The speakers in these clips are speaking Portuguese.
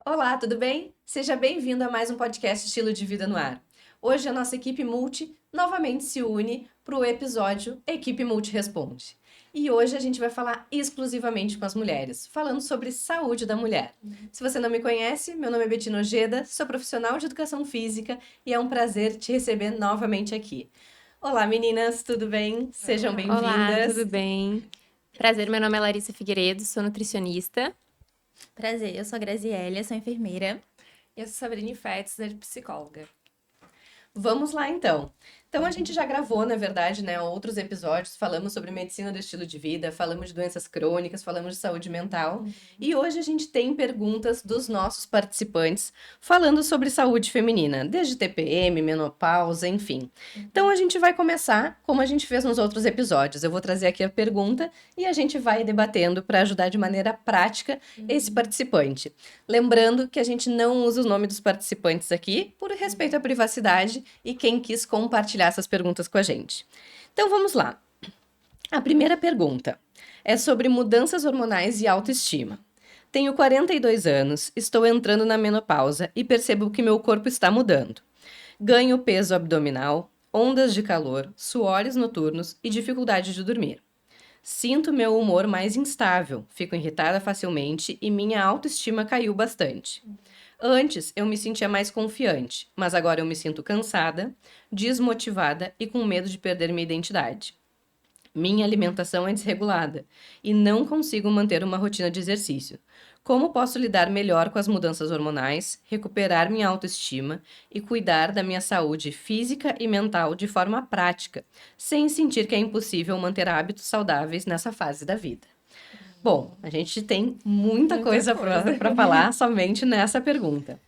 Olá, tudo bem? Seja bem-vindo a mais um podcast Estilo de Vida no Ar. Hoje a nossa equipe Multi novamente se une para o episódio Equipe Multi Responde. E hoje a gente vai falar exclusivamente com as mulheres, falando sobre saúde da mulher. Se você não me conhece, meu nome é Betina Ojeda, sou profissional de educação física e é um prazer te receber novamente aqui. Olá meninas, tudo bem? Sejam Olá, tudo bem-vindas. bem? Prazer, meu nome é Larissa Figueiredo, sou nutricionista. Prazer, eu sou a Graziella, sou enfermeira. Eu sou Sabrina Fetzner, psicóloga. Vamos lá, então. Então, a gente já gravou, na verdade, né, outros episódios, falamos sobre medicina do estilo de vida, falamos de doenças crônicas, falamos de saúde mental. E hoje a gente tem perguntas dos nossos participantes falando sobre saúde feminina, desde TPM, menopausa, enfim. Então, a gente vai começar como a gente fez nos outros episódios. Eu vou trazer aqui a pergunta e a gente vai debatendo para ajudar de maneira prática esse participante. Lembrando que a gente não usa o nome dos participantes aqui por respeito à privacidade e quem quis compartilhar essas perguntas com a gente. Então vamos lá. A primeira pergunta é sobre mudanças hormonais e autoestima. Tenho 42 anos, estou entrando na menopausa e percebo que meu corpo está mudando. Ganho peso abdominal, ondas de calor, suores noturnos e dificuldade de dormir. Sinto meu humor mais instável, fico irritada facilmente e minha autoestima caiu bastante. Antes eu me sentia mais confiante, mas agora eu me sinto cansada, desmotivada e com medo de perder minha identidade. Minha alimentação é desregulada e não consigo manter uma rotina de exercício. Como posso lidar melhor com as mudanças hormonais, recuperar minha autoestima e cuidar da minha saúde física e mental de forma prática, sem sentir que é impossível manter hábitos saudáveis nessa fase da vida? Bom, a gente tem muita coisa para falar somente nessa pergunta.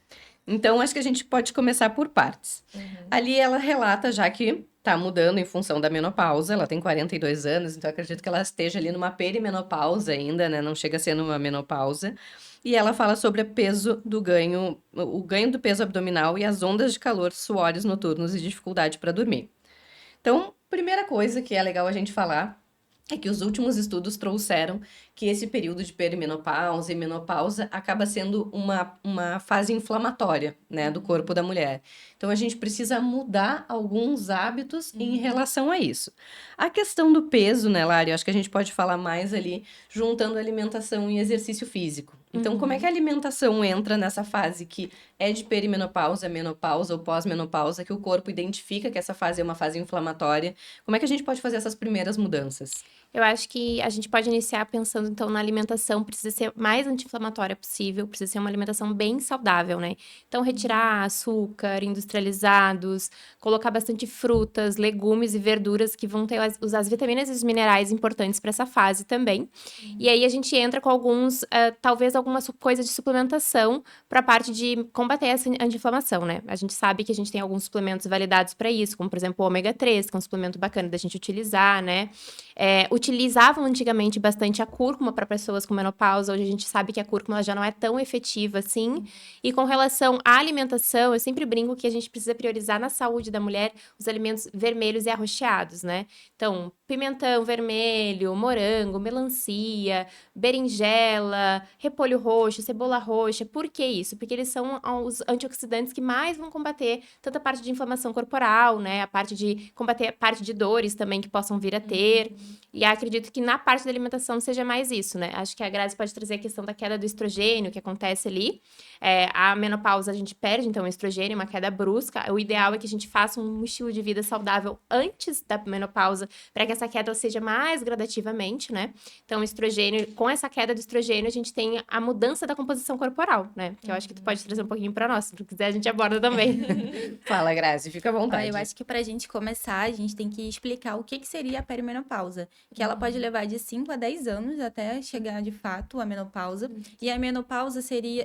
Então, acho que a gente pode começar por partes. Ali ela relata já que tá mudando em função da menopausa, ela tem 42 anos, então eu acredito que ela esteja ali numa perimenopausa ainda, né? Não chega a ser numa menopausa. E ela fala sobre o ganho do peso abdominal e as ondas de calor, suores noturnos e dificuldade para dormir. Então, primeira coisa que é legal a gente falar é que os últimos estudos trouxeram que esse período de perimenopausa e menopausa acaba sendo uma fase inflamatória, né, do corpo da mulher. Então, a gente precisa mudar alguns hábitos em relação a isso. A questão do peso, né, Lari, eu acho que a gente pode falar mais ali, juntando alimentação e exercício físico. Então, como é que a alimentação entra nessa fase que é de perimenopausa, menopausa ou pós-menopausa, que o corpo identifica que essa fase é uma fase inflamatória? Como é que a gente pode fazer essas primeiras mudanças? Eu acho que a gente pode iniciar pensando, então, na alimentação, precisa ser mais anti-inflamatória possível, precisa ser uma alimentação bem saudável, né? Então, retirar açúcar, industrializados, colocar bastante frutas, legumes e verduras que vão ter as vitaminas e os minerais importantes para essa fase também. E aí a gente entra com talvez alguma coisa de suplementação para a parte de combater essa anti-inflamação, né? A gente sabe que a gente tem alguns suplementos validados para isso, como, por exemplo, o ômega 3, que é um suplemento bacana da gente utilizar, né? Utilizavam antigamente bastante a cúrcuma para pessoas com menopausa. Hoje a gente sabe que a cúrcuma já não é tão efetiva assim. E com relação à alimentação, eu sempre brinco que a gente precisa priorizar na saúde da mulher os alimentos vermelhos e arroxeados, né? Então, pimentão vermelho, morango, melancia, berinjela, repolho roxo, cebola roxa. Por que isso? Porque eles são os antioxidantes que mais vão combater tanta parte de inflamação corporal, né? A parte de combater a parte de dores também que possam vir a ter. E acredito que na parte da alimentação seja mais isso, né? Acho que a Grazi pode trazer a questão da queda do estrogênio que acontece ali. A menopausa a gente perde, então, o estrogênio, uma queda brusca. O ideal é que a gente faça um estilo de vida saudável antes da menopausa, para que essa queda seja mais gradativamente, né? Então, o estrogênio, com essa queda do estrogênio, a gente tem a mudança da composição corporal, né? Que eu acho que tu pode trazer um pouquinho para nós, se tu quiser a gente aborda também. Fala, Grazi, fica à vontade. Eu acho que pra gente começar, a gente tem que explicar o que seria a perimenopausa. Que ela pode levar de 5 a 10 anos até chegar, de fato, à menopausa. E a menopausa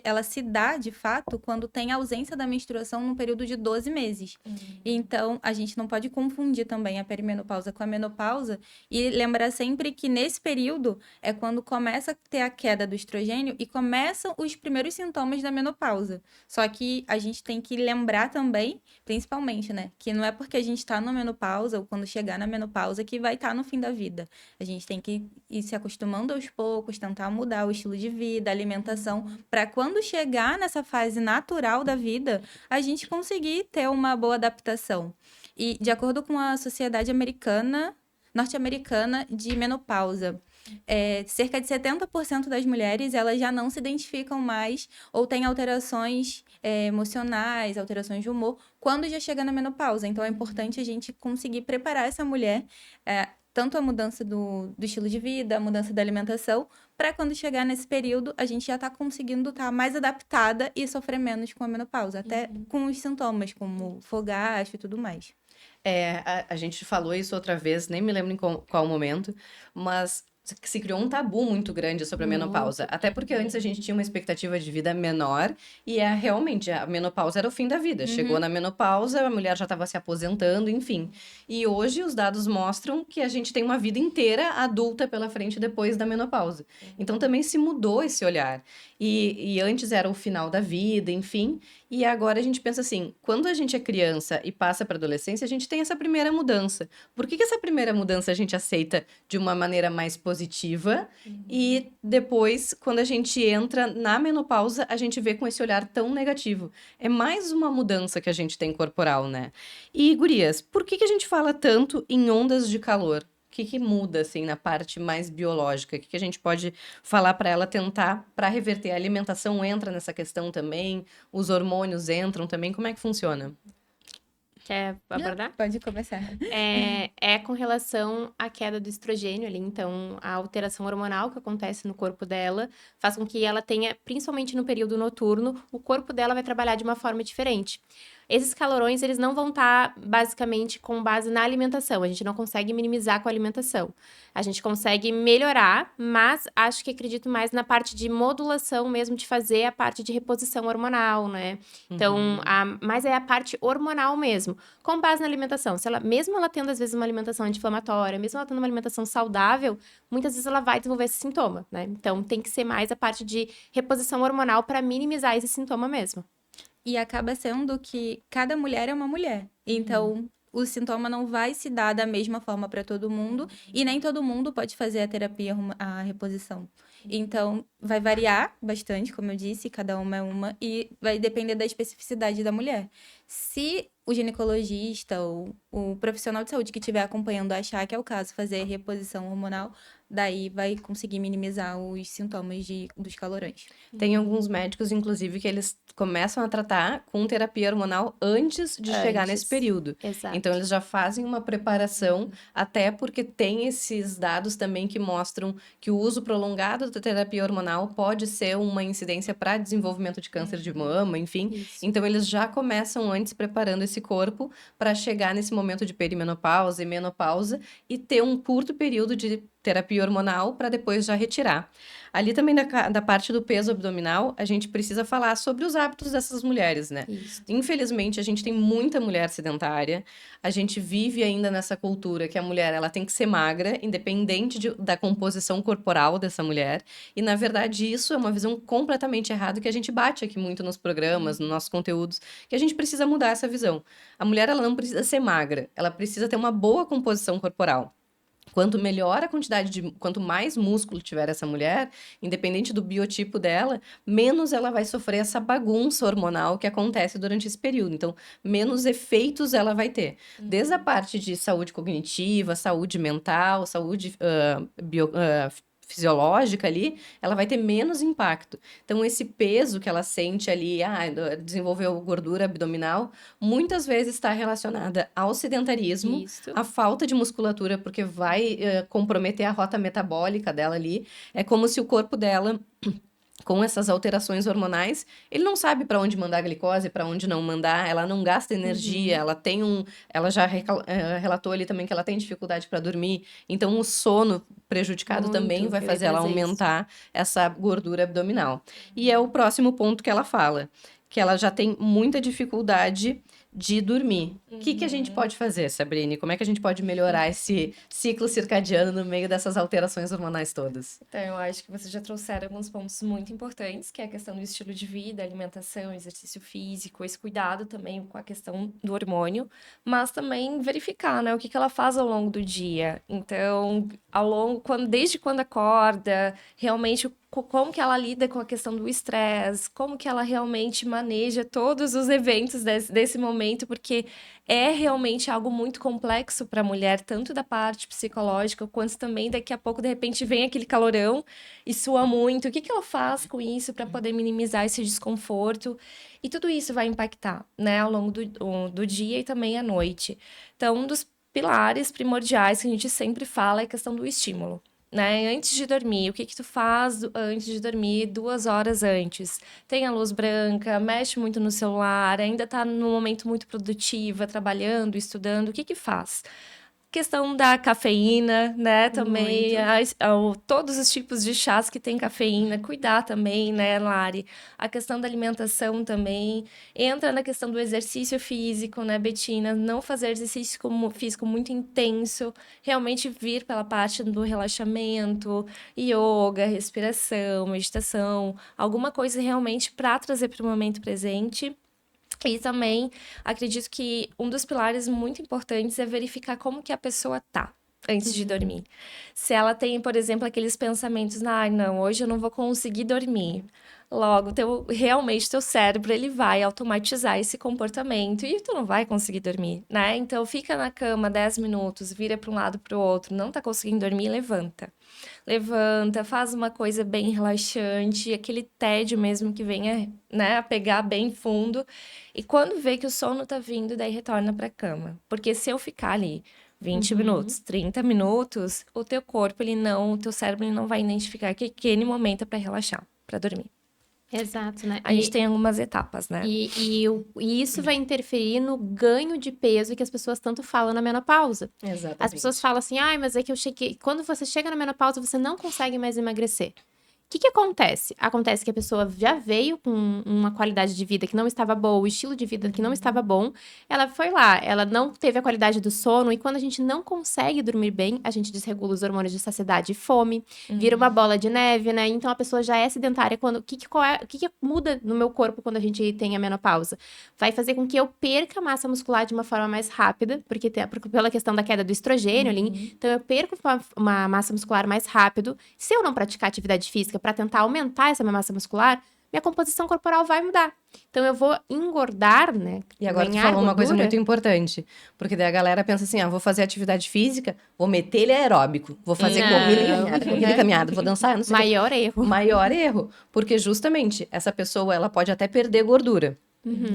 ela se dá, de fato, quando tem ausência da menstruação num período de 12 meses. Então, a gente não pode confundir também a perimenopausa com a menopausa e lembrar sempre que nesse período é quando começa a ter a queda do estrogênio e começam os primeiros sintomas da menopausa. Só que a gente tem que lembrar também, principalmente, né, que não é porque a gente está na menopausa ou quando chegar na menopausa que vai estar no fim da vida. A gente tem que ir se acostumando começando aos poucos, tentar mudar o estilo de vida, a alimentação, para quando chegar nessa fase natural da vida, a gente conseguir ter uma boa adaptação. E de acordo com a Sociedade Norte-Americana de Menopausa, cerca de 70% das mulheres elas já não se identificam mais ou têm alterações emocionais, alterações de humor, quando já chega na menopausa. Então, é importante a gente conseguir preparar essa mulher, tanto a mudança do estilo de vida, a mudança da alimentação, para quando chegar nesse período, a gente já está conseguindo estar mais adaptada e sofrer menos com a menopausa, até com os sintomas, como fogacho e tudo mais. A gente falou isso outra vez, nem me lembro em qual momento, mas se criou um tabu muito grande sobre a menopausa. Até porque antes a gente tinha uma expectativa de vida menor e realmente a menopausa era o fim da vida. Chegou na menopausa, a mulher já estava se aposentando, enfim. E hoje os dados mostram que a gente tem uma vida inteira adulta pela frente depois da menopausa. Então também se mudou esse olhar. E antes era o final da vida, enfim. E agora a gente pensa assim, quando a gente é criança e passa para adolescência, a gente tem essa primeira mudança. Por que essa primeira mudança a gente aceita de uma maneira mais positiva? E depois, quando a gente entra na menopausa, a gente vê com esse olhar tão negativo. É mais uma mudança que a gente tem corporal, né? E, gurias, por que a gente fala tanto em ondas de calor? O que muda, assim, na parte mais biológica? O que a gente pode falar para ela tentar para reverter? A alimentação entra nessa questão também? Os hormônios entram também? Como é que funciona? Quer abordar? Pode começar. É com relação à queda do estrogênio ali. Então, a alteração hormonal que acontece no corpo dela faz com que ela tenha, principalmente no período noturno, o corpo dela vai trabalhar de uma forma diferente. Esses calorões, eles não vão estar, basicamente, com base na alimentação. A gente não consegue minimizar com a alimentação. A gente consegue melhorar, mas acredito mais na parte de modulação mesmo, de fazer a parte de reposição hormonal, né? Então, mas é a parte hormonal mesmo, com base na alimentação. Mesmo ela tendo, às vezes, uma alimentação anti-inflamatória, mesmo ela tendo uma alimentação saudável, muitas vezes ela vai desenvolver esse sintoma, né? Então, tem que ser mais a parte de reposição hormonal para minimizar esse sintoma mesmo. E acaba sendo que cada mulher é uma mulher. Então, o sintoma não vai se dar da mesma forma para todo mundo. E nem todo mundo pode fazer a terapia, a reposição. Então, vai variar bastante, como eu disse, cada uma é uma. E vai depender da especificidade da mulher. Se o ginecologista ou o profissional de saúde que estiver acompanhando achar que é o caso fazer reposição hormonal, daí vai conseguir minimizar os sintomas dos calorões. Tem alguns médicos, inclusive, que eles começam a tratar com terapia hormonal antes de chegar nesse período. Exato. Então, eles já fazem uma preparação, até porque tem esses dados também que mostram que o uso prolongado da terapia hormonal pode ser uma incidência para desenvolvimento de câncer de mama, enfim. Isso. Então, eles já começam antes preparando esse corpo para chegar nesse momento de perimenopausa e menopausa e ter um curto período de terapia hormonal para depois já retirar. Ali também da parte do peso abdominal, a gente precisa falar sobre os hábitos dessas mulheres, né? Isso. Infelizmente, a gente tem muita mulher sedentária, a gente vive ainda nessa cultura que a mulher ela tem que ser magra, independente da composição corporal dessa mulher, e na verdade isso é uma visão completamente errada que a gente bate aqui muito nos programas, nos nossos conteúdos, que a gente precisa mudar essa visão. A mulher ela não precisa ser magra, ela precisa ter uma boa composição corporal. Quanto melhor a quantidade quanto mais músculo tiver essa mulher, independente do biotipo dela, menos ela vai sofrer essa bagunça hormonal que acontece durante esse período. Então, menos efeitos ela vai ter. Desde a parte de saúde cognitiva, saúde mental, saúde fisiológica ali, ela vai ter menos impacto. Então, esse peso que ela sente ali, desenvolveu gordura abdominal, muitas vezes está relacionada ao sedentarismo, Isso. à falta de musculatura, porque vai comprometer a rota metabólica dela ali. É como se o corpo dela, com essas alterações hormonais, ele não sabe para onde mandar a glicose, para onde não mandar, ela não gasta energia, ela já relatou ali também que ela tem dificuldade para dormir, então o sono prejudicado Muito, também vai eu ia fazer ela trazer isso. aumentar essa gordura abdominal. E é o próximo ponto que ela fala, que ela já tem muita dificuldade de dormir. O que a gente pode fazer, Sabrine? Como é que a gente pode melhorar esse ciclo circadiano no meio dessas alterações hormonais todas? Então, eu acho que vocês já trouxeram alguns pontos muito importantes, que é a questão do estilo de vida, alimentação, exercício físico, esse cuidado também com a questão do hormônio, mas também verificar, né, o que que ela faz ao longo do dia. Então, desde quando acorda, realmente como que ela lida com a questão do estresse, como que ela realmente maneja todos os eventos desse momento, porque é realmente algo muito complexo para a mulher, tanto da parte psicológica, quanto também daqui a pouco, de repente, vem aquele calorão e sua muito. O que que ela faz com isso para poder minimizar esse desconforto? E tudo isso vai impactar, né, ao longo do dia e também à noite. Então, um dos pilares primordiais que a gente sempre fala é a questão do estímulo. Né? Antes de dormir, o que que tu faz antes de dormir, 2 horas antes? Tem a luz branca, mexe muito no celular, ainda tá num momento muito produtiva, trabalhando, estudando, o que que faz? Questão da cafeína, né? Também, todos os tipos de chás que tem cafeína, cuidar também, né, Lari? A questão da alimentação também. Entra na questão do exercício físico, né, Betina? Não fazer exercício físico muito intenso, realmente vir pela parte do relaxamento, yoga, respiração, meditação, alguma coisa realmente para trazer para o momento presente. E também acredito que um dos pilares muito importantes é verificar como que a pessoa tá antes de dormir. Se ela tem, por exemplo, aqueles pensamentos, não, hoje eu não vou conseguir dormir. Logo, realmente teu cérebro ele vai automatizar esse comportamento e tu não vai conseguir dormir, né? Então fica na cama 10 minutos, vira para um lado para o outro, não tá conseguindo dormir, levanta. Levanta, faz uma coisa bem relaxante, aquele tédio mesmo que venha, né, a pegar bem fundo. E quando vê que o sono tá vindo, daí retorna pra cama. Porque se eu ficar ali 20 minutos, 30 minutos, o teu corpo, o teu cérebro, ele não vai identificar que aquele momento é pra relaxar, pra dormir. Exato, né? A gente tem algumas etapas, né? E isso vai interferir no ganho de peso que as pessoas tanto falam na menopausa. Exatamente. As pessoas falam assim, mas é que eu cheguei. Quando você chega na menopausa, você não consegue mais emagrecer. O que acontece? Acontece que a pessoa já veio com uma qualidade de vida que não estava boa, o estilo de vida que não estava bom. Ela foi lá, ela não teve a qualidade do sono, e quando a gente não consegue dormir bem, a gente desregula os hormônios de saciedade e fome, vira uma bola de neve, né? Então a pessoa já é sedentária. O que muda no meu corpo quando a gente tem a menopausa? Vai fazer com que eu perca massa muscular de uma forma mais rápida, porque pela questão da queda do estrogênio ali. Então eu perco uma massa muscular mais rápido. Se eu não praticar atividade física para tentar aumentar essa minha massa muscular, minha composição corporal vai mudar. Então, eu vou engordar, né? E agora tu ganhar falou uma coisa gordura. muito importante. Porque daí a galera pensa assim, vou fazer atividade física, vou meter ele aeróbico, vou fazer corrida e caminhada, vou dançar, não sei o quê. Maior erro. Maior erro. Porque justamente essa pessoa, ela pode até perder gordura.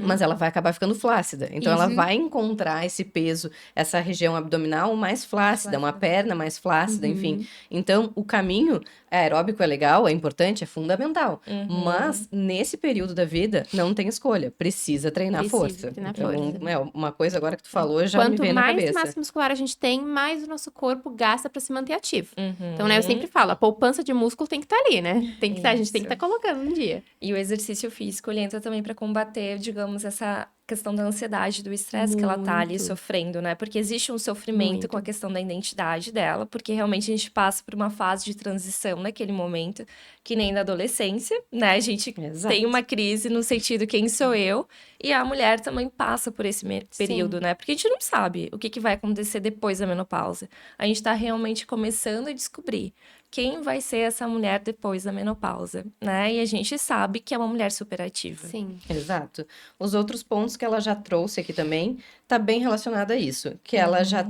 Mas ela vai acabar ficando flácida. Então, ela vai encontrar esse peso, essa região abdominal mais flácida, uma perna mais flácida, enfim. Então, o caminho aeróbico é legal, é importante, é fundamental. Mas, nesse período da vida, não tem escolha. Precisa treinar força. treinar Então, força. uma coisa agora que tu falou já me Quanto veio na mais cabeça. massa muscular a gente tem, mais o nosso corpo gasta para se manter ativo. Então, né, eu sempre falo, a poupança de músculo tem que estar ali, né? Tem que a gente tem que estar colocando no dia. E o exercício físico, ele entra também para combater, digamos, essa questão da ansiedade, do estresse que ela tá ali Muito. sofrendo, né? Porque existe um sofrimento Muito. com a questão da identidade dela, porque realmente a gente passa por uma fase de transição naquele momento, que nem na adolescência, né? A gente Exato. tem uma crise no sentido quem sou eu, e a mulher também passa por esse período, né? Porque a gente não sabe o que que vai acontecer depois da menopausa. A gente tá realmente começando a descobrir quem vai ser essa mulher depois da menopausa, né? E a gente sabe que é uma mulher superativa. Sim. Exato. Os outros pontos que ela já trouxe aqui também, tá bem relacionado a isso. Que ela já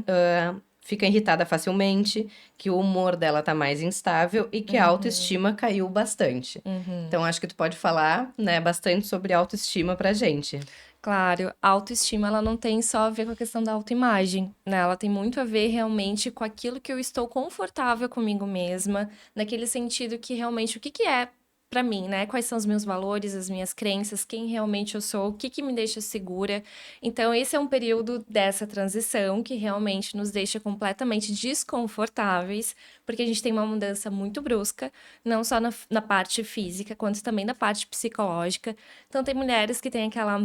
fica irritada facilmente, que o humor dela tá mais instável e que a autoestima caiu bastante. Então, acho que tu pode falar, né, bastante sobre autoestima pra gente. Claro, a autoestima, ela não tem só a ver com a questão da autoimagem, né? Ela tem muito a ver realmente com aquilo que eu estou confortável comigo mesma, naquele sentido que realmente o que que é pra mim, né? Quais são os meus valores, as minhas crenças, quem realmente eu sou, o que que me deixa segura. Então, esse é um período dessa transição que realmente nos deixa completamente desconfortáveis, porque a gente tem uma mudança muito brusca, não só na parte física, quanto também na parte psicológica. Então, tem mulheres que têm aquela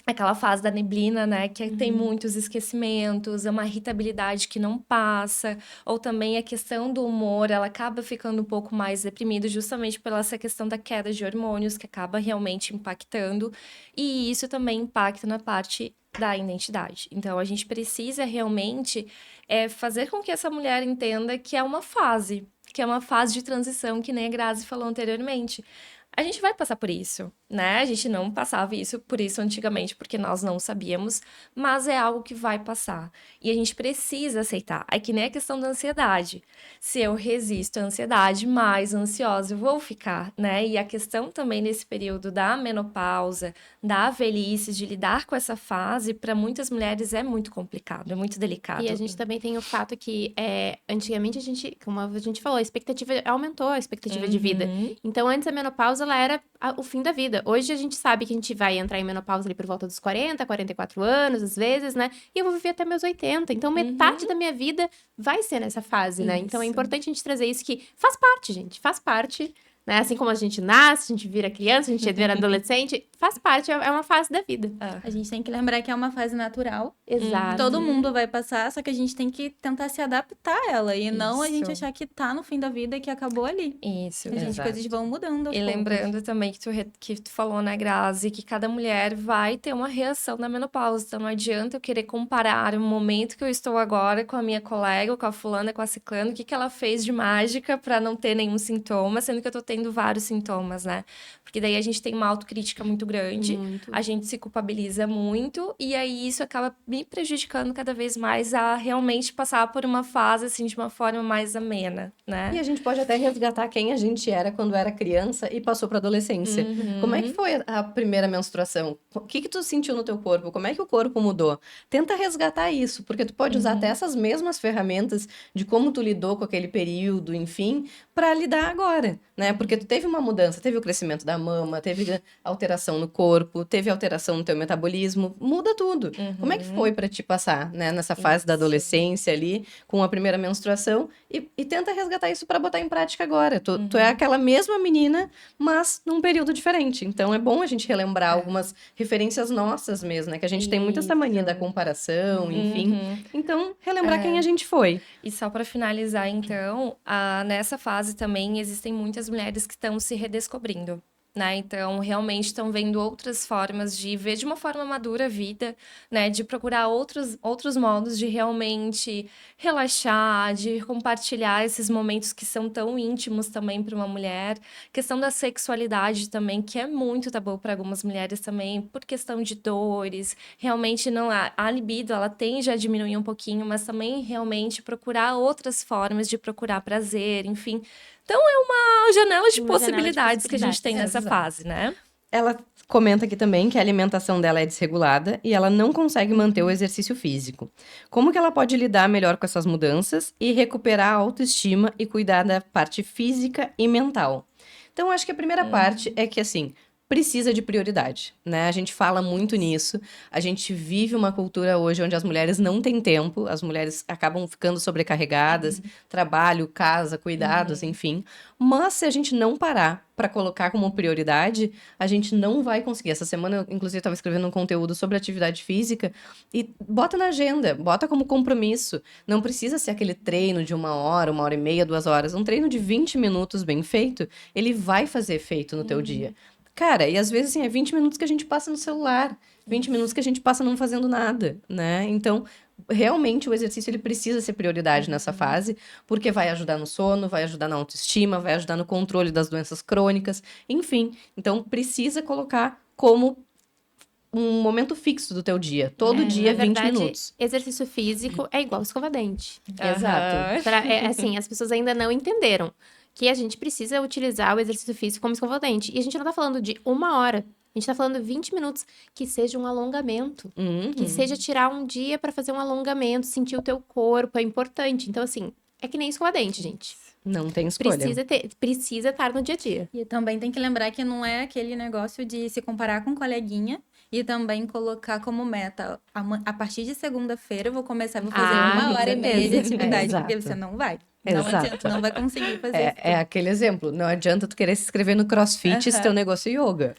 aquela fase da neblina, né? Que tem muitos esquecimentos, é uma irritabilidade que não passa, ou também a questão do humor, ela acaba ficando um pouco mais deprimida justamente pela essa questão da queda de hormônios, que acaba realmente impactando, e isso também impacta na parte da identidade. Então, a gente precisa realmente fazer com que essa mulher entenda que é uma fase de transição, que nem a Grazi falou anteriormente. A gente vai passar por isso, né? A gente não passava por isso antigamente, porque nós não sabíamos, mas é algo que vai passar. E a gente precisa aceitar. É que nem a questão da ansiedade. Se eu resisto à ansiedade, mais ansiosa eu vou ficar, né? E a questão também nesse período da menopausa, da velhice, de lidar com essa fase, para muitas mulheres é muito complicado, é muito delicado. E a gente também tem o fato que, antigamente, como a gente falou, a expectativa aumentou, a expectativa de vida. Então, antes a menopausa, ela era o fim da vida. Hoje a gente sabe que a gente vai entrar em menopausa ali por volta dos 40, 44 anos, às vezes, né? E eu vou viver até meus 80. Então, metade da minha vida vai ser nessa fase, né? Então, é importante a gente trazer isso que faz parte, gente. Faz parte, né? Assim como a gente nasce, a gente vira criança, a gente vira adolescente, faz parte, é uma fase da vida. A gente tem que lembrar que é uma fase natural. Exato. Todo mundo vai passar, só que a gente tem que tentar se adaptar a ela. E não a gente achar que tá no fim da vida e que acabou ali. Isso, As coisas vão mudando aos E poucos. lembrando também que tu falou, né, Grazi, que cada mulher vai ter uma reação na menopausa. Então, não adianta eu querer comparar o momento que eu estou agora com a minha colega, com a fulana, com a ciclana, o que ela fez de mágica pra não ter nenhum sintoma, sendo que eu tô tendo vários sintomas, né? Porque daí a gente tem uma autocrítica muito grande, a gente se culpabiliza muito, e aí isso acaba me prejudicando cada vez mais a realmente passar por uma fase, assim, de uma forma mais amena, né? E a gente pode até resgatar quem a gente era quando era criança e passou para adolescência. Como é que foi a primeira menstruação? O que tu sentiu no teu corpo? Como é que o corpo mudou? Tenta resgatar isso, porque tu pode usar até essas mesmas ferramentas de como tu lidou com aquele período, enfim, para lidar agora, né? Porque tu teve uma mudança, teve o crescimento da mama, teve alteração no corpo, teve alteração no teu metabolismo, muda tudo. Como é que foi para te passar, né, nessa fase da adolescência ali, com a primeira menstruação, e tenta resgatar isso para botar em prática agora. Tu é aquela mesma menina, mas num período diferente. Então é bom a gente relembrar algumas referências nossas mesmo, né? Que a gente tem muito essa mania da comparação, enfim. Então, relembrar quem a gente foi. E só para finalizar, então, nessa fase também existem muitas mulheres que estão se redescobrindo, né? Então, realmente estão vendo outras formas de ver de uma forma madura a vida, né? De procurar outros modos de realmente relaxar, de compartilhar esses momentos que são tão íntimos também para uma mulher. Questão da sexualidade também, que é muito tabu para algumas mulheres também, por questão de dores. Realmente não a libido, ela tende a diminuir um pouquinho, mas também realmente procurar outras formas de procurar prazer, enfim. Então, é uma janela de possibilidades que a gente tem nessa fase, né? Ela comenta aqui também que a alimentação dela é desregulada e ela não consegue manter o exercício físico. Como que ela pode lidar melhor com essas mudanças e recuperar a autoestima e cuidar da parte física e mental? Então, acho que a primeira parte é que, assim, precisa de prioridade, né? A gente fala muito nisso. A gente vive uma cultura hoje onde as mulheres não têm tempo, as mulheres acabam ficando sobrecarregadas, trabalho, casa, cuidados, enfim. Mas se a gente não parar para colocar como prioridade, a gente não vai conseguir. Essa semana, eu, inclusive, estava escrevendo um conteúdo sobre atividade física e bota na agenda, bota como compromisso. Não precisa ser aquele treino de 1 hora, 1 hora e meia, 2 horas. Um treino de 20 minutos bem feito, ele vai fazer efeito no teu dia. Cara, e às vezes, assim, é 20 minutos que a gente passa no celular, 20 minutos que a gente passa não fazendo nada, né? Então, realmente, o exercício, ele precisa ser prioridade nessa fase, porque vai ajudar no sono, vai ajudar na autoestima, vai ajudar no controle das doenças crônicas, enfim. Então, precisa colocar como um momento fixo do teu dia. Todo dia, na 20 verdade, minutos. Exercício físico é igual escente. Exato. Assim, as pessoas ainda não entenderam que a gente precisa utilizar o exercício físico como escova-dente. E a gente não tá falando de 1 hora. A gente tá falando 20 minutos, que seja um alongamento. Que seja tirar um dia para fazer um alongamento, sentir o teu corpo, é importante. Então, assim, é que nem escova-dente, gente. Não tem escolha. Precisa estar no dia a dia. E também tem que lembrar que não é aquele negócio de se comparar com um coleguinha e também colocar como meta, a partir de segunda-feira eu vou começar, vou fazer 1 hora e meia de atividade, porque você não vai. Não Exato. adianta, não vai conseguir fazer isso. É aquele exemplo, não adianta tu querer se inscrever no CrossFit se teu negócio é yoga.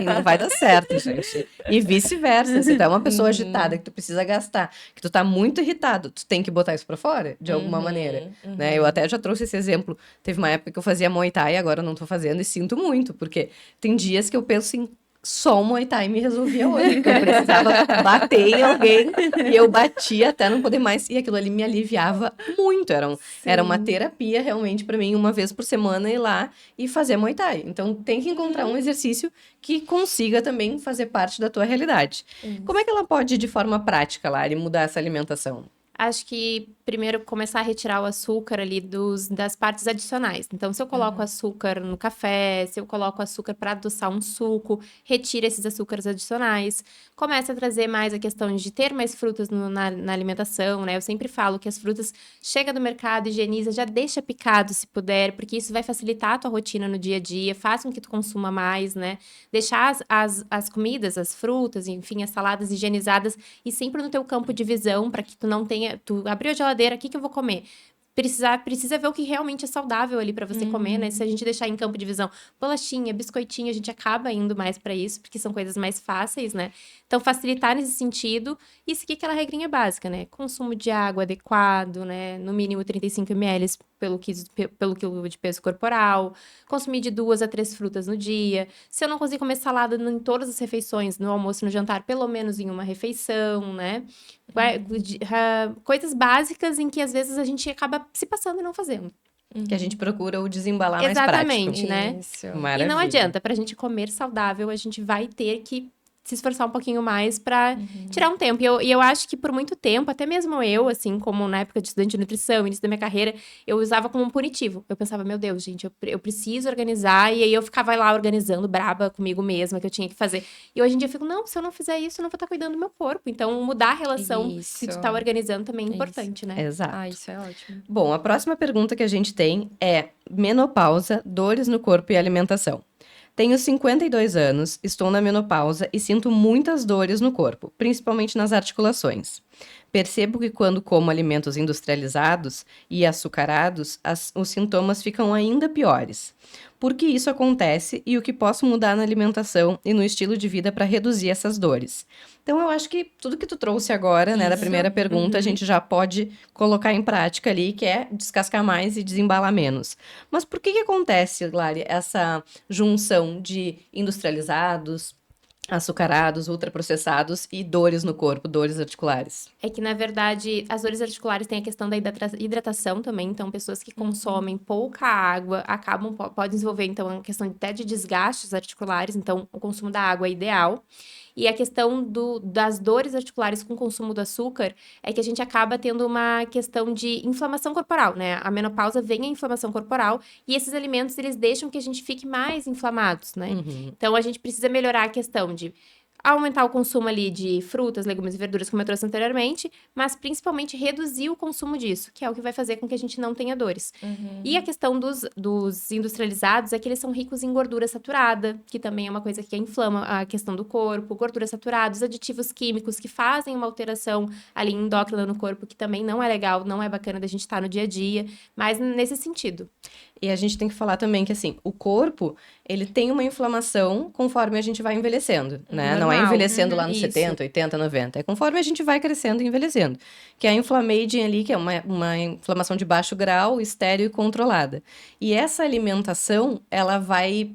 Não vai dar certo, gente. E vice-versa, se tu é uma pessoa agitada, que tu precisa gastar, que tu tá muito irritado, tu tem que botar isso pra fora, de alguma maneira, né? Eu até já trouxe esse exemplo, teve uma época que eu fazia Muay Thai, agora eu não tô fazendo e sinto muito, porque tem dias que eu penso assim, só o Muay Thai me resolvia hoje, porque eu precisava bater em alguém e eu batia até não poder mais, e aquilo ali me aliviava muito, era uma terapia realmente pra mim, uma vez por semana ir lá e fazer Muay Thai. Então tem que encontrar um exercício que consiga também fazer parte da tua realidade. Como é que ela pode, de forma prática, Lari, mudar essa alimentação? Acho que primeiro começar a retirar o açúcar ali das partes adicionais. Então, se eu coloco açúcar no café, se eu coloco açúcar para adoçar um suco, retira esses açúcares adicionais. Começa a trazer mais a questão de ter mais frutas na alimentação, né? Eu sempre falo que as frutas chega do mercado, higieniza, já deixa picado se puder, porque isso vai facilitar a tua rotina no dia a dia, faz com que tu consuma mais, né? Deixar as comidas, as frutas, enfim, as saladas higienizadas e sempre no teu campo de visão para que tu não tenha tu abriu a geladeira, o que eu vou comer? Precisa ver o que realmente é saudável ali para você comer, né? Se a gente deixar em campo de visão bolachinha, biscoitinho, a gente acaba indo mais para isso, porque são coisas mais fáceis, né? Então, facilitar nesse sentido e seguir aquela regrinha básica, né? Consumo de água adequado, né? No mínimo 35 ml pelo quilo de peso corporal. Consumir de 2 a 3 frutas no dia. Se eu não conseguir comer salada em todas as refeições, no almoço e no jantar, pelo menos em uma refeição, né? Coisas básicas em que às vezes a gente acaba se passando e não fazendo. Que a gente procura o desembalar mais prático. Exatamente, né? Isso. Maravilha. E não adianta, pra gente comer saudável, a gente vai ter que se esforçar um pouquinho mais pra tirar um tempo. E eu acho que por muito tempo, até mesmo eu, assim, como na época de estudante de nutrição, início da minha carreira, eu usava como um punitivo. Eu pensava, meu Deus, gente, eu preciso organizar. E aí eu ficava lá organizando, braba comigo mesma, que eu tinha que fazer. E hoje em dia eu fico, não, se eu não fizer isso, eu não vou estar cuidando do meu corpo. Então, mudar a relação que tu tá organizando também é importante, né? Exato. Ah, isso é ótimo. Bom, a próxima pergunta que a gente tem é menopausa, dores no corpo e alimentação. Tenho 52 anos, estou na menopausa e sinto muitas dores no corpo, principalmente nas articulações. Percebo que quando como alimentos industrializados e açucarados, os sintomas ficam ainda piores. Por que isso acontece e o que posso mudar na alimentação e no estilo de vida para reduzir essas dores? Então, eu acho que tudo que tu trouxe agora, né, da primeira pergunta, a gente já pode colocar em prática ali, que é descascar mais e desembalar menos. Mas por que acontece, Lari, essa junção de industrializados, açucarados, ultraprocessados e dores no corpo, dores articulares? É que, na verdade, as dores articulares têm a questão da hidratação também. Então, pessoas que consomem pouca água podem desenvolver, então, a questão até de desgastes articulares. Então, o consumo da água é ideal. E a questão das dores articulares com o consumo do açúcar é que a gente acaba tendo uma questão de inflamação corporal, né? A menopausa vem a inflamação corporal e esses alimentos, eles deixam que a gente fique mais inflamados, né? Então, a gente precisa melhorar a questão de aumentar o consumo ali de frutas, legumes e verduras, como eu trouxe anteriormente, mas principalmente reduzir o consumo disso, que é o que vai fazer com que a gente não tenha dores. E a questão dos industrializados é que eles são ricos em gordura saturada, que também é uma coisa que inflama a questão do corpo, gordura saturada, os aditivos químicos que fazem uma alteração ali endócrina no corpo, que também não é legal, não é bacana da gente estar no dia a dia, mas nesse sentido. E a gente tem que falar também que, assim, o corpo, ele tem uma inflamação conforme a gente vai envelhecendo, né? Não é Normal. envelhecendo lá nos Isso. 70, 80, 90. É conforme a gente vai crescendo e envelhecendo. Que é a inflammaging ali, que é uma inflamação de baixo grau, estéril e controlada. E essa alimentação, ela vai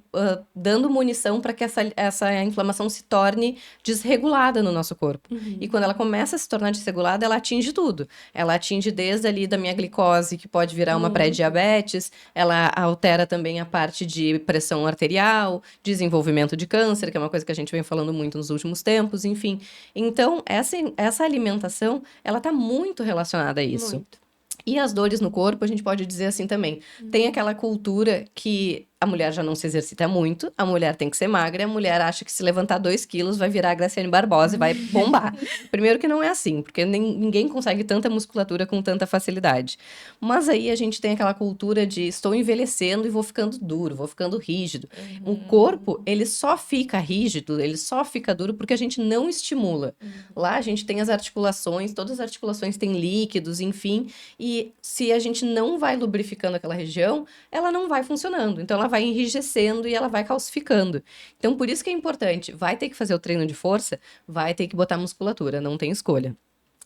dando munição para que essa inflamação se torne desregulada no nosso corpo. E quando ela começa a se tornar desregulada, ela atinge tudo. Ela atinge desde ali da minha glicose, que pode virar uma pré-diabetes, ela altera também a parte de pressão arterial, desenvolvimento de câncer, que é uma coisa que a gente vem falando muito nos últimos tempos, enfim. Então, essa alimentação, ela tá muito relacionada a isso. Muito. E as dores no corpo, a gente pode dizer assim também. Tem aquela cultura que a mulher já não se exercita muito, a mulher tem que ser magra, e a mulher acha que se levantar 2 quilos vai virar a Graciane Barbosa e vai bombar. Primeiro que não é assim, porque ninguém consegue tanta musculatura com tanta facilidade. Mas aí a gente tem aquela cultura de estou envelhecendo e vou ficando duro, vou ficando rígido. O corpo, ele só fica rígido, ele só fica duro porque a gente não estimula. Lá a gente tem as articulações, todas as articulações têm líquidos, enfim, e se a gente não vai lubrificando aquela região, ela não vai funcionando. Então ela vai enrijecendo e ela vai calcificando. Então por isso que é importante, vai ter que fazer o treino de força, vai ter que botar musculatura, não tem escolha.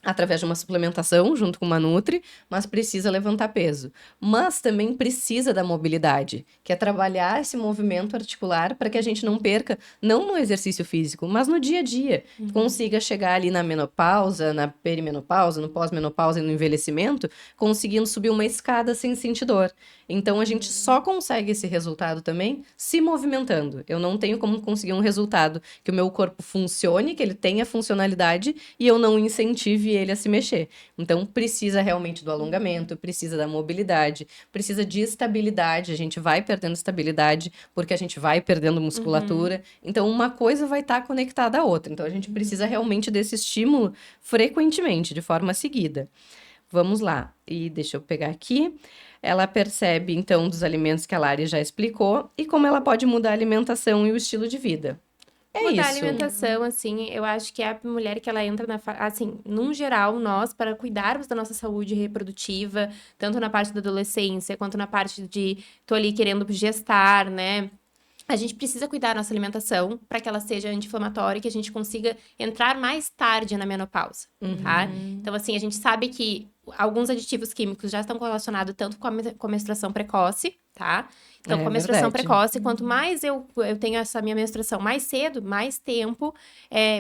Através de uma suplementação, junto com uma nutri, mas precisa levantar peso. Mas também precisa da mobilidade, que é trabalhar esse movimento articular para que a gente não perca, não no exercício físico, mas no dia a dia. Consiga chegar ali na menopausa, na perimenopausa, no pós-menopausa e no envelhecimento, conseguindo subir uma escada sem sentir dor. Então, a gente só consegue esse resultado também se movimentando. Eu não tenho como conseguir um resultado que o meu corpo funcione, que ele tenha funcionalidade e eu não incentive ele a se mexer. Então, precisa realmente do alongamento, precisa da mobilidade, precisa de estabilidade. A gente vai perdendo estabilidade porque a gente vai perdendo musculatura. Então, uma coisa vai estar conectada à outra. Então, a gente precisa realmente desse estímulo frequentemente, de forma seguida. Vamos lá. E deixa eu pegar aqui. Ela percebe, então, dos alimentos que a Lari já explicou e como ela pode mudar a alimentação e o estilo de vida. É Mudar a isso. alimentação, assim, eu acho que é a mulher que ela entra assim, num geral, nós, para cuidarmos da nossa saúde reprodutiva, tanto na parte da adolescência, quanto na parte de tô ali querendo gestar, né? A gente precisa cuidar da nossa alimentação para que ela seja anti-inflamatória e que a gente consiga entrar mais tarde na menopausa, tá? Então, assim, a gente sabe que alguns aditivos químicos já estão correlacionados tanto com a menstruação precoce, tá? Então, É com a menstruação verdade. precoce, quanto mais eu tenho essa minha menstruação mais cedo, mais tempo,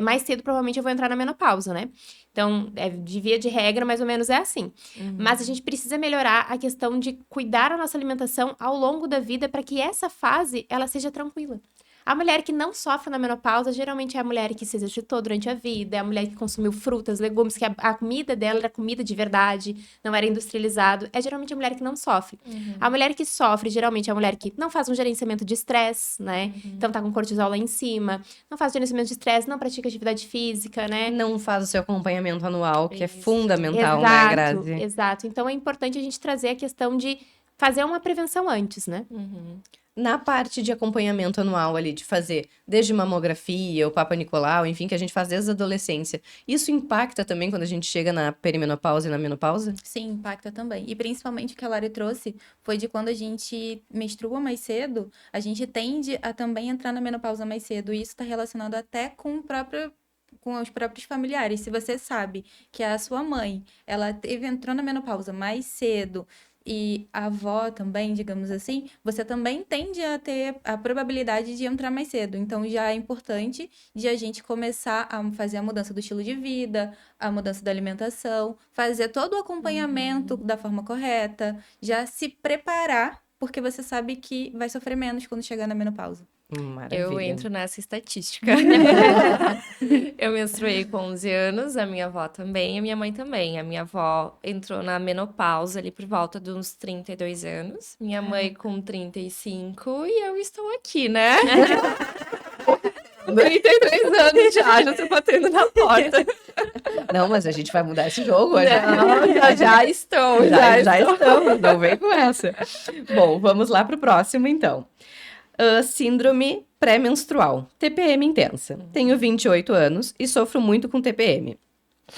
mais cedo provavelmente eu vou entrar na menopausa, né? Então, de via de regra, mais ou menos é assim. Mas a gente precisa melhorar a questão de cuidar da nossa alimentação ao longo da vida para que essa fase, ela seja tranquila. A mulher que não sofre na menopausa, geralmente é a mulher que se exercitou durante a vida, é a mulher que consumiu frutas, legumes, que a comida dela era comida de verdade, não era industrializado. É geralmente a mulher que não sofre. A mulher que sofre, geralmente, é a mulher que não faz um gerenciamento de estresse, né? Então tá com cortisol lá em cima, não faz gerenciamento de estresse, não pratica atividade física, né? Não faz o seu acompanhamento anual, que é Isso. fundamental, né, Exato, Grazi? exato. Então é importante a gente trazer a questão de fazer uma prevenção antes, né? Na parte de acompanhamento anual ali, de fazer desde mamografia, o Papa Nicolau, enfim, que a gente faz desde a adolescência, isso impacta também quando a gente chega na perimenopausa e na menopausa? Sim, impacta também. E principalmente o que a Lari trouxe foi de quando a gente menstrua mais cedo, a gente tende a também entrar na menopausa mais cedo. E isso está relacionado até com com os próprios familiares. Se você sabe que a sua mãe, entrou na menopausa mais cedo, e a avó também, digamos assim, você também tende a ter a probabilidade de entrar mais cedo. Então, já é importante de a gente começar a fazer a mudança do estilo de vida, a mudança da alimentação, fazer todo o acompanhamento da forma correta, já se preparar, porque você sabe que vai sofrer menos quando chegar na menopausa. Maravilha. Eu entro nessa estatística. Eu menstruei com 11 anos, a minha avó também, a minha mãe também. A minha avó entrou na menopausa ali por volta de uns 32 anos, minha mãe com 35 e eu estou aqui, né? 33 anos já tô batendo na porta. Não, mas a gente vai mudar esse jogo hoje. Não, já estou, Já estamos, não vem com essa. Bom, vamos lá pro próximo, então. Síndrome pré-menstrual, TPM intensa. Tenho 28 anos e sofro muito com TPM.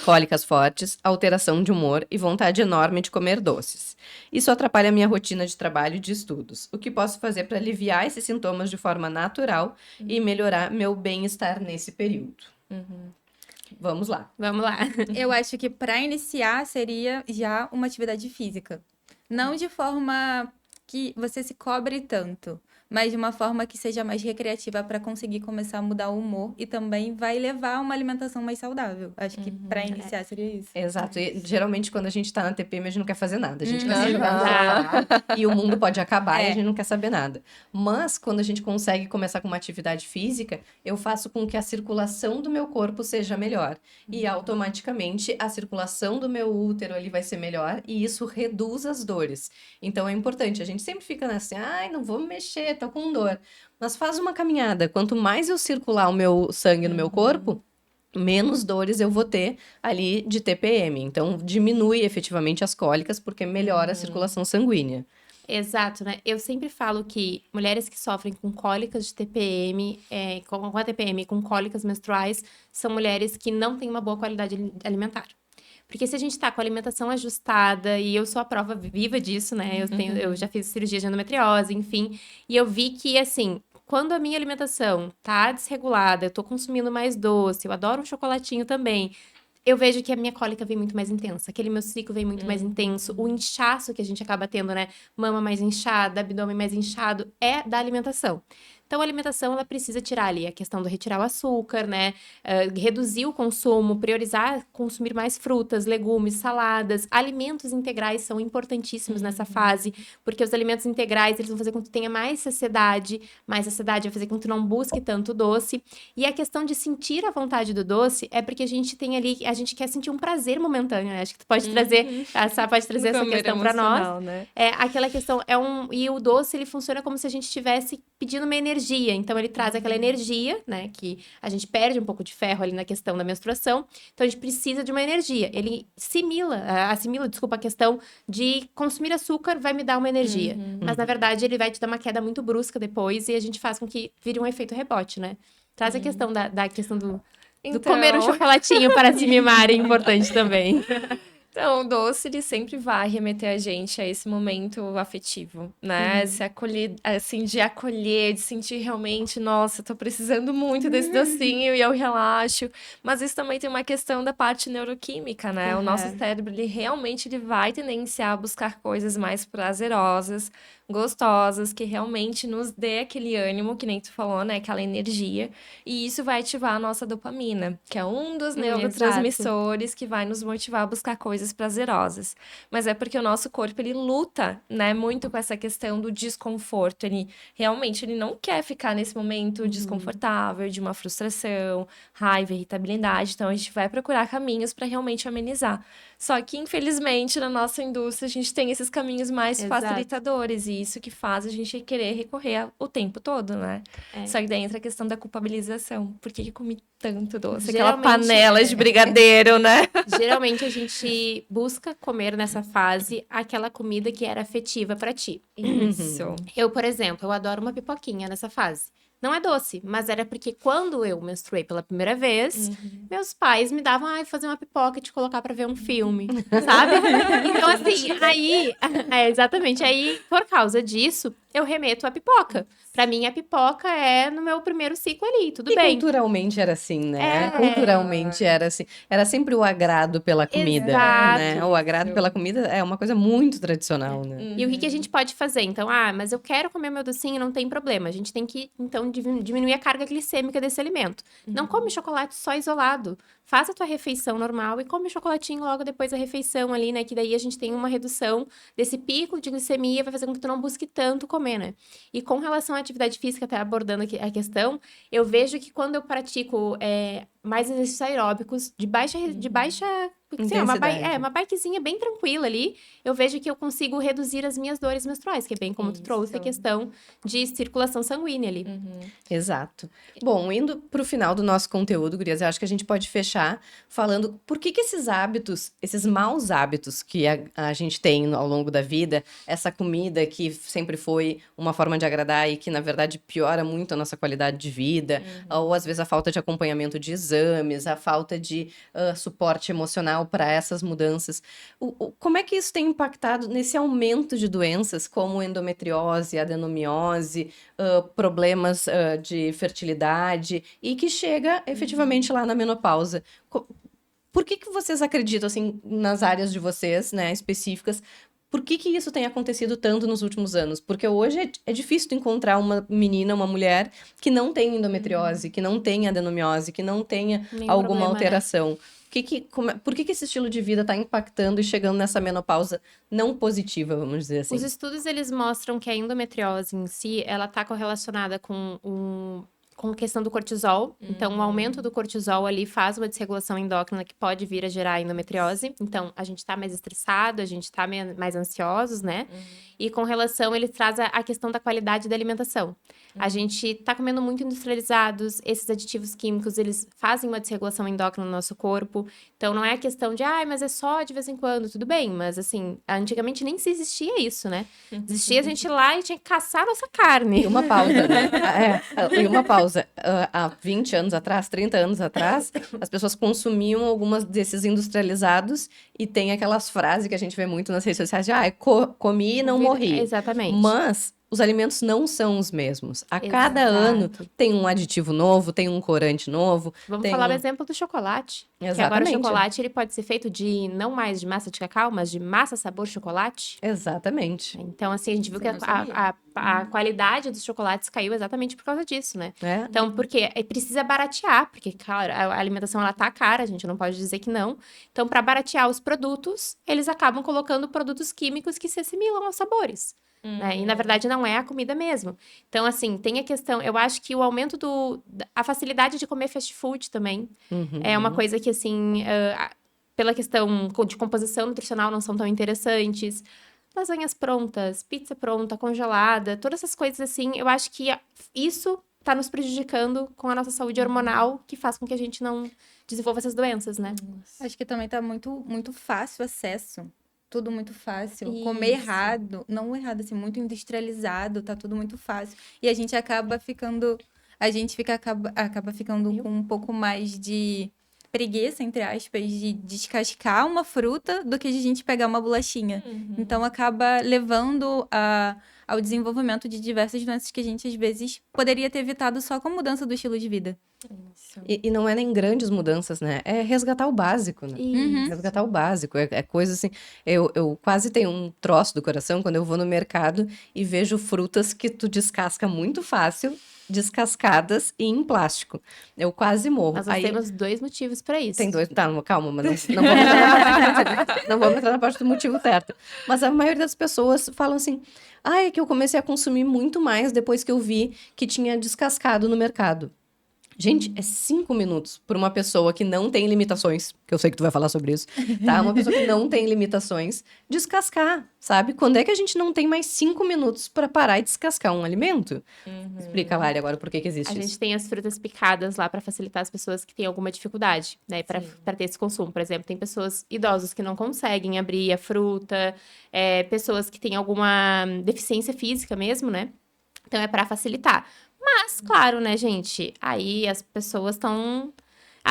Cólicas fortes, alteração de humor e vontade enorme de comer doces. Isso atrapalha minha rotina de trabalho e de estudos. O que posso fazer para aliviar esses sintomas de forma natural e melhorar meu bem-estar nesse período? Vamos lá. Vamos lá. Eu acho que para iniciar seria já uma atividade física. Não de forma que você se cobre tanto, mas de uma forma que seja mais recreativa para conseguir começar a mudar o humor e também vai levar a uma alimentação mais saudável. Acho que para iniciar seria isso. Exato. E, geralmente, quando a gente tá na TPM, a gente não quer fazer nada. A gente quer se Uhum. jogar no sofá e o mundo pode acabar e a É. gente não quer saber nada. Mas, quando a gente consegue começar com uma atividade física, eu faço com que a circulação do meu corpo seja melhor. E, automaticamente, a circulação do meu útero ali vai ser melhor e isso reduz as dores. Então, é importante. A gente gente sempre fica assim, ai, não vou me mexer, tô com dor. Mas faz uma caminhada. Quanto mais eu circular o meu sangue no meu corpo, menos dores eu vou ter ali de TPM. Então, diminui efetivamente as cólicas, porque melhora a circulação sanguínea. Exato, né? Eu sempre falo que mulheres que sofrem com cólicas de TPM, com a TPM, com cólicas menstruais, são mulheres que não têm uma boa qualidade alimentar. Porque se a gente tá com a alimentação ajustada, e eu sou a prova viva disso, né? Eu já fiz cirurgia de endometriose, enfim, e eu vi que, assim, quando a minha alimentação tá desregulada, eu tô consumindo mais doce, eu adoro um chocolatinho também, eu vejo que a minha cólica vem muito mais intensa, aquele meu ciclo vem muito mais intenso, o inchaço que a gente acaba tendo, né? Mama mais inchada, abdômen mais inchado, é da alimentação. Então, a alimentação, ela precisa tirar ali a questão do retirar o açúcar, né? Reduzir o consumo, priorizar consumir mais frutas, legumes, saladas. Alimentos integrais são importantíssimos nessa fase, porque os alimentos integrais, eles vão fazer com que tu tenha mais saciedade vai fazer com que tu não busque tanto doce. E a questão de sentir a vontade do doce é porque a gente tem ali, a gente quer sentir um prazer momentâneo, né? Acho que tu pode trazer, a Sá pode trazer essa questão para nós. Né? Aquela questão e o doce, ele funciona como se a gente estivesse pedindo uma energia. Então, ele traz aquela energia, né? Que a gente perde um pouco de ferro ali na questão da menstruação. Então, a gente precisa de uma energia. Ele assimila, desculpa, a questão de consumir açúcar vai me dar uma energia. Mas, na verdade, ele vai te dar uma queda muito brusca depois e a gente faz com que vire um efeito rebote, né? Traz a questão da questão do comer um chocolatinho para se mimar é importante também. Então, o doce, ele sempre vai remeter a gente a esse momento afetivo, né? Se acolher, assim, de acolher, de sentir realmente, nossa, tô precisando muito desse docinho e eu relaxo. Mas isso também tem uma questão da parte neuroquímica, né? O nosso cérebro, ele vai tendenciar a buscar coisas mais prazerosas, gostosas, que realmente nos dê aquele ânimo, que nem tu falou, né? Aquela energia. E isso vai ativar a nossa dopamina, que é um dos neurotransmissores que vai nos motivar a buscar coisas prazerosas. Mas é porque o nosso corpo, ele luta, né? Muito com essa questão do desconforto. Ele realmente, ele não quer ficar nesse momento desconfortável, de uma frustração, raiva, irritabilidade. Então, a gente vai procurar caminhos para realmente amenizar. Só que, infelizmente, na nossa indústria, a gente tem esses caminhos mais facilitadores. E isso que faz a gente querer recorrer o tempo todo, né? Só que daí entra a questão da culpabilização. Por que eu comi tanto doce? Aquela panela de brigadeiro, né? Geralmente, a gente busca comer nessa fase aquela comida que era afetiva pra ti. Isso. Eu, por exemplo, eu adoro uma pipoquinha nessa fase. Não é doce, mas era porque quando eu menstruei pela primeira vez, meus pais me davam, fazer uma pipoca e te colocar pra ver um filme, sabe? Então, assim, exatamente. Aí, por causa disso, eu remeto à pipoca. Pra mim, a pipoca é no meu primeiro ciclo ali, tudo bem. Culturalmente era assim, né? Culturalmente era assim. Era sempre o agrado pela comida, né? O agrado pela comida é uma coisa muito tradicional, né? E o que a gente pode fazer? Então, mas eu quero comer meu docinho, não tem problema. A gente tem que, então, diminuir a carga glicêmica desse alimento. Não come chocolate só isolado. Faça a tua refeição normal e come o chocolatinho logo depois da refeição ali, né? Que daí a gente tem uma redução desse pico de glicemia, vai fazer com que tu não busque tanto comer, né? E com relação à atividade física, até abordando aqui a questão, eu vejo que quando eu pratico mais exercícios aeróbicos de baixa uma bikezinha bem tranquila ali, eu vejo que eu consigo reduzir as minhas dores menstruais, que é bem como tu trouxe a questão de circulação sanguínea ali. Exato. Bom, indo pro final do nosso conteúdo, gurias, eu acho que a gente pode fechar falando por que esses hábitos, esses maus hábitos que a gente tem ao longo da vida, essa comida que sempre foi uma forma de agradar e que, na verdade, piora muito a nossa qualidade de vida, ou às vezes a falta de acompanhamento de exames, a falta de suporte emocional para essas mudanças. Como é que isso tem impactado nesse aumento de doenças como endometriose, adenomiose, problemas de fertilidade e que chega efetivamente lá na menopausa? Por que vocês acreditam, assim, nas áreas de vocês, né, específicas, por que isso tem acontecido tanto nos últimos anos? Porque hoje é difícil tu encontrar uma menina, uma mulher que não tenha endometriose, que não tenha adenomiose, que não tenha alguma alteração. Por que esse estilo de vida está impactando e chegando nessa menopausa não positiva, vamos dizer assim? Os estudos, eles mostram que a endometriose em si, ela está correlacionada com a questão do cortisol. Então, o aumento do cortisol ali faz uma desregulação endócrina que pode vir a gerar endometriose. Então, a gente tá mais estressado, a gente tá mais ansiosos, né? E com relação, ele traz a questão da qualidade da alimentação. A gente tá comendo muito industrializados, esses aditivos químicos, eles fazem uma desregulação endócrina no nosso corpo. Então, não é a questão de, mas é só de vez em quando, tudo bem. Mas, assim, antigamente nem se existia isso, né? Existia a gente ir lá e tinha que caçar a nossa carne. E uma pausa, né? E uma pausa. Há 20 anos atrás, 30 anos atrás, as pessoas consumiam algumas desses industrializados e tem aquelas frases que a gente vê muito nas redes sociais de, comi e não morri. Exatamente. Mas os alimentos não são os mesmos. A cada Exato. ano tem um aditivo novo, tem um corante novo. Vamos tem falar do um- exemplo do chocolate. Que agora o Exatamente. chocolate, ele pode ser feito de, não mais de massa de cacau, mas de massa sabor chocolate. Exatamente. Então, assim, a gente viu Isso que eu não sabia. a qualidade dos chocolates caiu exatamente por causa disso, né? É. Então, porque precisa baratear, porque, claro, a alimentação, ela tá cara, a gente não pode dizer que não. Então, para baratear os produtos, eles acabam colocando produtos químicos que se assimilam aos sabores. Né? E, na verdade, não é a comida mesmo. Então, assim, tem a questão... Eu acho que o aumento a facilidade de comer fast food também Uhum. é uma coisa que, assim... pela questão de composição nutricional, não são tão interessantes. Lasanhas prontas, pizza pronta, congelada, todas essas coisas, assim... Eu acho que isso tá nos prejudicando com a nossa saúde hormonal, que faz com que a gente não desenvolva essas doenças, né? Acho que também tá muito, muito fácil o acesso. Tudo muito fácil. Isso. Comer errado, não errado, assim, muito industrializado, tá tudo muito fácil. E a gente acaba ficando. Acaba ficando com um pouco mais de preguiça, entre aspas, de descascar uma fruta do que de a gente pegar uma bolachinha. Então acaba levando ao desenvolvimento de diversas doenças que a gente, às vezes, poderia ter evitado só com a mudança do estilo de vida. Isso. E não é nem grandes mudanças, né? É resgatar o básico, né? Resgatar o básico. É coisa assim. Eu quase tenho um troço do coração quando eu vou no mercado e vejo frutas que tu descasca muito fácil, descascadas e em plástico. Eu quase morro. Mas nós temos 2 motivos para isso. Tem 2. Tá, calma, mas não vamos entrar, não vamos entrar na parte do motivo certo. Mas a maioria das pessoas falam assim: é que eu comecei a consumir muito mais depois que eu vi que tinha descascado no mercado. Gente, é 5 minutos para uma pessoa que não tem limitações, que eu sei que tu vai falar sobre isso, tá? Uma pessoa que não tem limitações, descascar, sabe? Quando é que a gente não tem mais 5 minutos para parar e descascar um alimento? Explica, Lari, agora por que existe A isso. gente tem as frutas picadas lá para facilitar as pessoas que têm alguma dificuldade, né? Para ter esse consumo. Por exemplo, tem pessoas idosas que não conseguem abrir a fruta, pessoas que têm alguma deficiência física mesmo, né? Então é para facilitar. Mas, claro, né, gente? Aí as pessoas estão.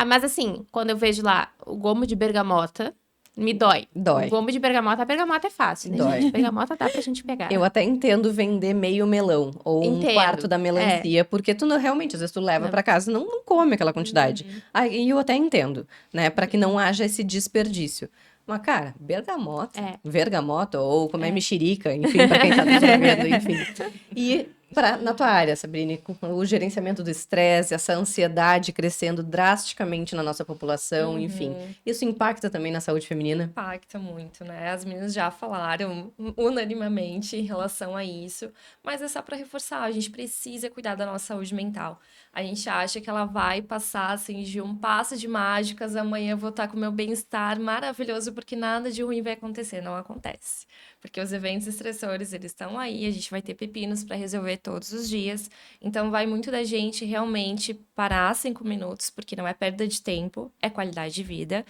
Mas assim, quando eu vejo lá o gomo de bergamota, me dói. Dói. O gomo de bergamota, a bergamota é fácil, né, Dói. gente? Bergamota dá pra gente pegar. Eu até entendo vender meio melão ou um Entendo, quarto da melancia, porque tu realmente, às vezes tu leva pra casa e não come aquela quantidade. Aí eu até entendo, né, pra que não haja esse desperdício. Mas, cara, bergamota ou comer mexerica, enfim, pra quem tá nos vendo, enfim. E na tua área, Sabrine, com o gerenciamento do estresse, essa ansiedade crescendo drasticamente na nossa população, enfim, isso impacta também na saúde feminina? Impacta muito, né? As meninas já falaram unanimemente em relação a isso, mas é só para reforçar, a gente precisa cuidar da nossa saúde mental. A gente acha que ela vai passar assim de um passo de mágicas, amanhã eu vou estar com o meu bem-estar maravilhoso porque nada de ruim vai acontecer, não acontece. Porque os eventos estressores, eles estão aí, a gente vai ter pepinos para resolver todos os dias. Então, vai muito da gente realmente parar 5 minutos, porque não é perda de tempo, é qualidade de vida.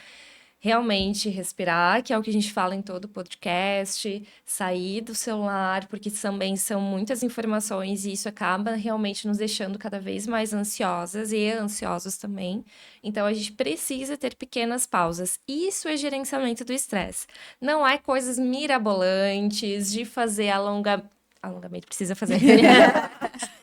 Realmente respirar, que é o que a gente fala em todo podcast, sair do celular, porque também são muitas informações e isso acaba realmente nos deixando cada vez mais ansiosas e ansiosos também. Então, a gente precisa ter pequenas pausas. Isso é gerenciamento do estresse. Não é coisas mirabolantes de fazer alongamento precisa fazer.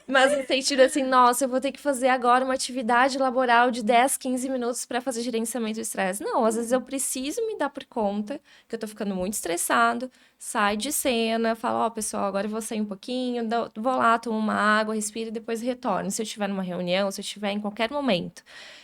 Mas no sentido assim, nossa, eu vou ter que fazer agora uma atividade laboral de 10, 15 minutos para fazer gerenciamento do estresse. Não, às vezes eu preciso me dar por conta que eu tô ficando muito estressado, sai de cena, fala, pessoal, agora eu vou sair um pouquinho, vou lá, tomo uma água, respiro e depois retorno. Se eu estiver numa reunião, se eu estiver em qualquer momento.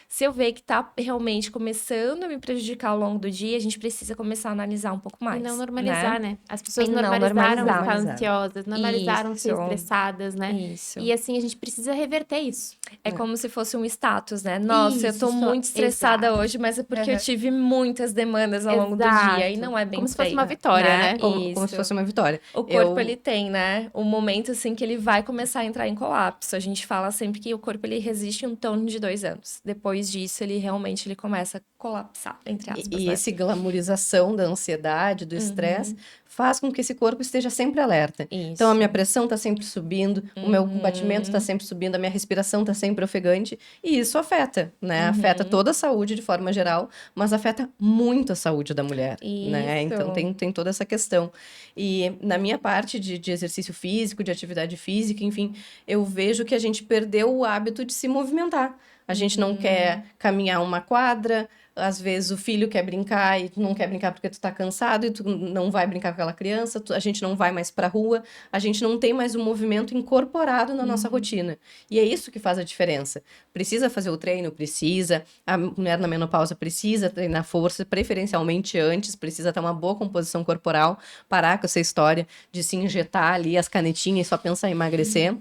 Se eu ver que tá realmente começando a me prejudicar ao longo do dia, a gente precisa começar a analisar um pouco mais. E não normalizar, né? As pessoas E não normalizaram normalizar. ficar ansiosas, normalizaram ser Isso. estressadas, né? Isso. E assim, a gente precisa reverter isso. É como se fosse um status, né? Nossa, eu tô Isso, muito estressada exato. hoje, mas é porque eu tive muitas demandas ao longo do dia e não é bem Como se fosse feito, uma vitória, né? Como como se Isso. fosse uma vitória. O corpo, Eu- ele tem, né, um momento, assim, que ele vai começar a entrar em colapso. A gente fala sempre que o corpo, ele resiste em torno de 2 anos. Depois disso, ele realmente ele começa a colapsar, entre aspas, E né? esse glamorização da ansiedade, do estresse, faz com que esse corpo esteja sempre alerta. Então, a minha pressão está sempre subindo, o meu batimento está sempre subindo, a minha respiração está sempre ofegante, e isso afeta, né? Afeta toda a saúde de forma geral, mas afeta muito a saúde da mulher, né? Isso. Então, tem toda essa questão. E na minha parte de exercício físico, de atividade física, enfim, eu vejo que a gente perdeu o hábito de se movimentar. A gente não quer caminhar uma quadra, às vezes o filho quer brincar e tu não quer brincar porque tu tá cansado e tu não vai brincar com aquela criança, a gente não vai mais pra rua, a gente não tem mais um movimento incorporado na nossa rotina. E é isso que faz a diferença. Precisa fazer o treino? Precisa. A mulher na menopausa precisa treinar força, preferencialmente antes, precisa ter uma boa composição corporal, parar com essa história de se injetar ali as canetinhas e só pensar em emagrecer.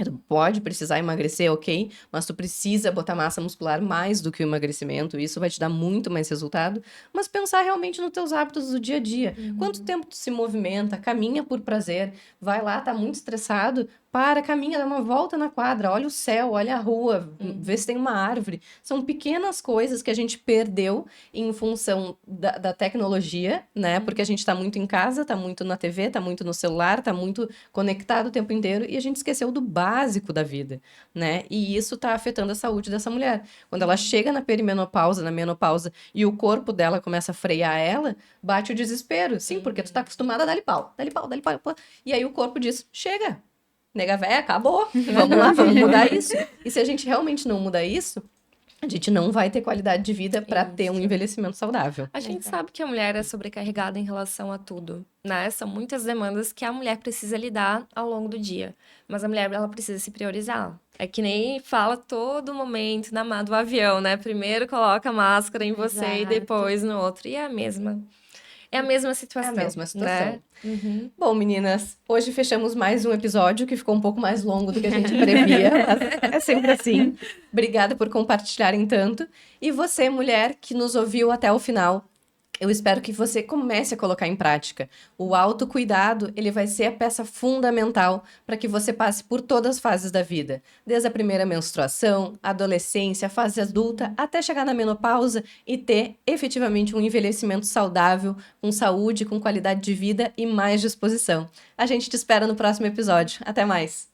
Tu pode precisar emagrecer, ok, mas tu precisa botar massa muscular mais do que o emagrecimento, isso vai te dar muito mais resultado, mas pensar realmente nos teus hábitos do dia a dia. Quanto tempo tu se movimenta, caminha por prazer, vai lá, tá muito estressado, para, caminha, dá uma volta na quadra, olha o céu, olha a rua, vê se tem uma árvore. São pequenas coisas que a gente perdeu em função da tecnologia, né? Porque a gente tá muito em casa, tá muito na TV, tá muito no celular, tá muito conectado o tempo inteiro e a gente esqueceu do básico da vida, né? E isso tá afetando a saúde dessa mulher. Quando ela chega na perimenopausa, na menopausa, e o corpo dela começa a frear ela, bate o desespero. Sim, porque tu tá acostumada a dar-lhe pau, dar-lhe pau, dar-lhe pau. E aí o corpo diz, chega, nega véia, acabou. Vamos lá, vamos mudar isso. E se a gente realmente não mudar isso, a gente não vai ter qualidade de vida para ter um envelhecimento saudável. A gente sabe que a mulher é sobrecarregada em relação a tudo, né? São muitas demandas que a mulher precisa lidar ao longo do dia. Mas a mulher, ela precisa se priorizar. É que nem fala todo momento do avião, né? Primeiro coloca a máscara em você e Exato. depois no outro. E é a mesma situação. É a mesma situação. Né? Uhum. Bom, meninas, hoje fechamos mais um episódio que ficou um pouco mais longo do que a gente previa, mas é sempre assim. Obrigada por compartilharem tanto. E você, mulher, que nos ouviu até o final, eu espero que você comece a colocar em prática. O autocuidado, ele vai ser a peça fundamental para que você passe por todas as fases da vida. Desde a primeira menstruação, adolescência, fase adulta, até chegar na menopausa e ter efetivamente um envelhecimento saudável, com saúde, com qualidade de vida e mais disposição. A gente te espera no próximo episódio. Até mais!